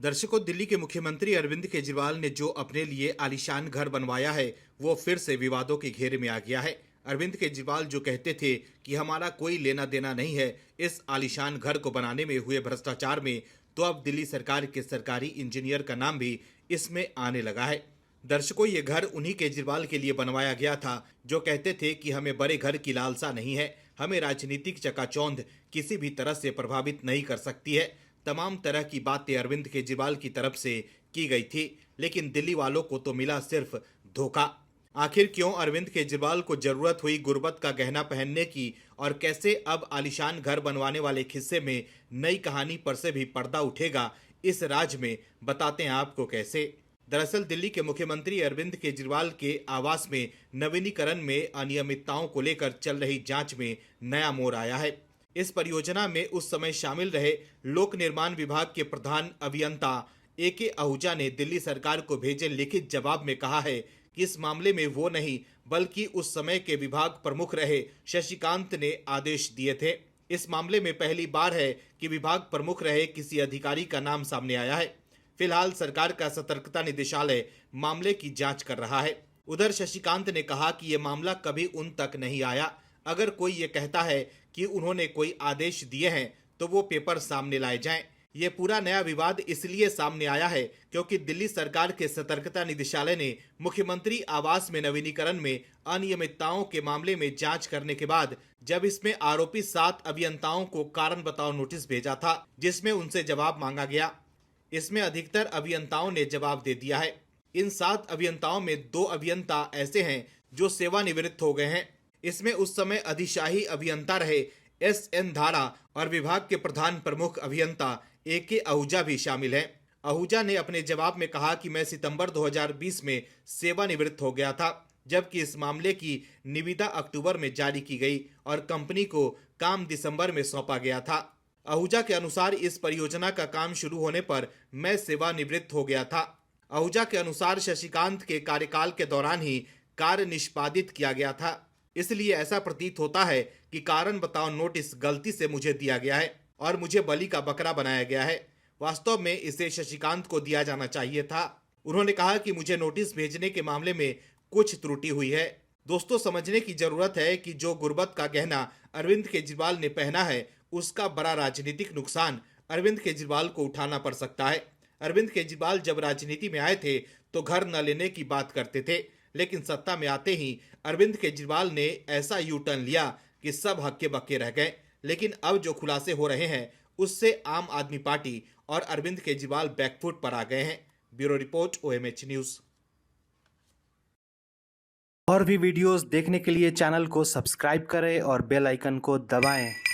दर्शकों, दिल्ली के मुख्यमंत्री अरविंद केजरीवाल ने जो अपने लिए आलीशान घर बनवाया है वो फिर से विवादों के घेरे में आ गया है। अरविंद केजरीवाल जो कहते थे कि हमारा कोई लेना देना नहीं है इस आलीशान घर को बनाने में हुए भ्रष्टाचार में, तो अब दिल्ली सरकार के सरकारी इंजीनियर का नाम भी इसमें आने लगा है। दर्शकों, ये घर उन्हीं केजरीवाल के लिए बनवाया गया था जो कहते थे कि हमें बड़े घर की लालसा नहीं है, हमें राजनीतिक चकाचौंध किसी भी तरह से प्रभावित नहीं कर सकती है। तमाम तरह की बातें अरविंद केजरीवाल की तरफ से की गई थी, लेकिन दिल्ली वालों को तो मिला सिर्फ धोखा। आखिर क्यों अरविंद केजरीवाल को जरूरत हुई गुर्बत का गहना पहनने की, और कैसे अब आलीशान घर बनवाने वाले किस्से में नई कहानी पर से भी पर्दा उठेगा, इस राज में बताते हैं आपको कैसे। दरअसल दिल्ली के मुख्यमंत्री अरविंद केजरीवाल के आवास में नवीनीकरण में अनियमितताओं को लेकर चल रही जांच में नया मोड़ आया है। इस परियोजना में उस समय शामिल रहे लोक निर्माण विभाग के प्रधान अभियंता AK आहूजा ने दिल्ली सरकार को भेजे लिखित जवाब में कहा है कि इस मामले में वो नहीं बल्कि उस समय के विभाग प्रमुख रहे शशिकांत ने आदेश दिए थे। इस मामले में पहली बार है कि विभाग प्रमुख रहे किसी अधिकारी का नाम सामने आया है। फिलहाल सरकार का सतर्कता निदेशालय मामले की जांच कर रहा है। उधर शशिकांत ने कहा कि यह मामला कभी उन तक नहीं आया। अगर कोई ये कहता है कि उन्होंने कोई आदेश दिए हैं तो वो पेपर सामने लाए जाएं। ये पूरा नया विवाद इसलिए सामने आया है क्योंकि दिल्ली सरकार के सतर्कता निदेशालय ने मुख्यमंत्री आवास में नवीनीकरण में अनियमितताओं के मामले में जांच करने के बाद जब इसमें आरोपी 7 अभियंताओं को कारण बताओ नोटिस भेजा था, जिसमें उनसे जवाब मांगा गया। इसमें अधिकतर अभियंताओं ने जवाब दे दिया है। इन 7 अभियंताओं में 2 अभियंता ऐसे हैं जो सेवानिवृत्त हो गए हैं। इसमें उस समय अधिशाही अभियंता रहे SN धारा और विभाग के प्रधान प्रमुख अभियंता AK आहूजा भी शामिल हैं। आहूजा ने अपने जवाब में कहा कि मैं सितंबर 2020 में सेवानिवृत्त हो गया था, जबकि इस मामले की निविदा अक्टूबर में जारी की गई और कंपनी को काम दिसंबर में सौंपा गया था। आहूजा के अनुसार इस परियोजना का काम शुरू होने पर मैं सेवानिवृत्त हो गया था। आहूजा के अनुसार शशिकांत के कार्यकाल के दौरान ही कार्य निष्पादित किया गया था, इसलिए ऐसा प्रतीत होता है कि कारण बताओ नोटिस गलती से मुझे दिया गया है और मुझे बलि का बकरा बनाया गया है। वास्तव में इसे शशिकांत को दिया जाना चाहिए था। उन्होंने कहा कि मुझे नोटिस भेजने के मामले में कुछ त्रुटि हुई है। दोस्तों, समझने की जरूरत है कि जो गुर्बत का गहना अरविंद केजरीवाल ने पहना है उसका बड़ा राजनीतिक नुकसान अरविंद केजरीवाल को उठाना पड़ सकता है। अरविंद केजरीवाल जब राजनीति में आए थे तो घर न लेने की बात करते थे, लेकिन सत्ता में आते ही अरविंद केजरीवाल ने ऐसा यू टर्न लिया कि सब हक्के बक्के रह गए। लेकिन अब जो खुलासे हो रहे हैं उससे आम आदमी पार्टी और अरविंद केजरीवाल बैकफुट पर आ गए हैं। Bureau report, OMH news. और भी वीडियोस देखने के लिए चैनल को सब्सक्राइब करें और बेल आइकन को दबाएं।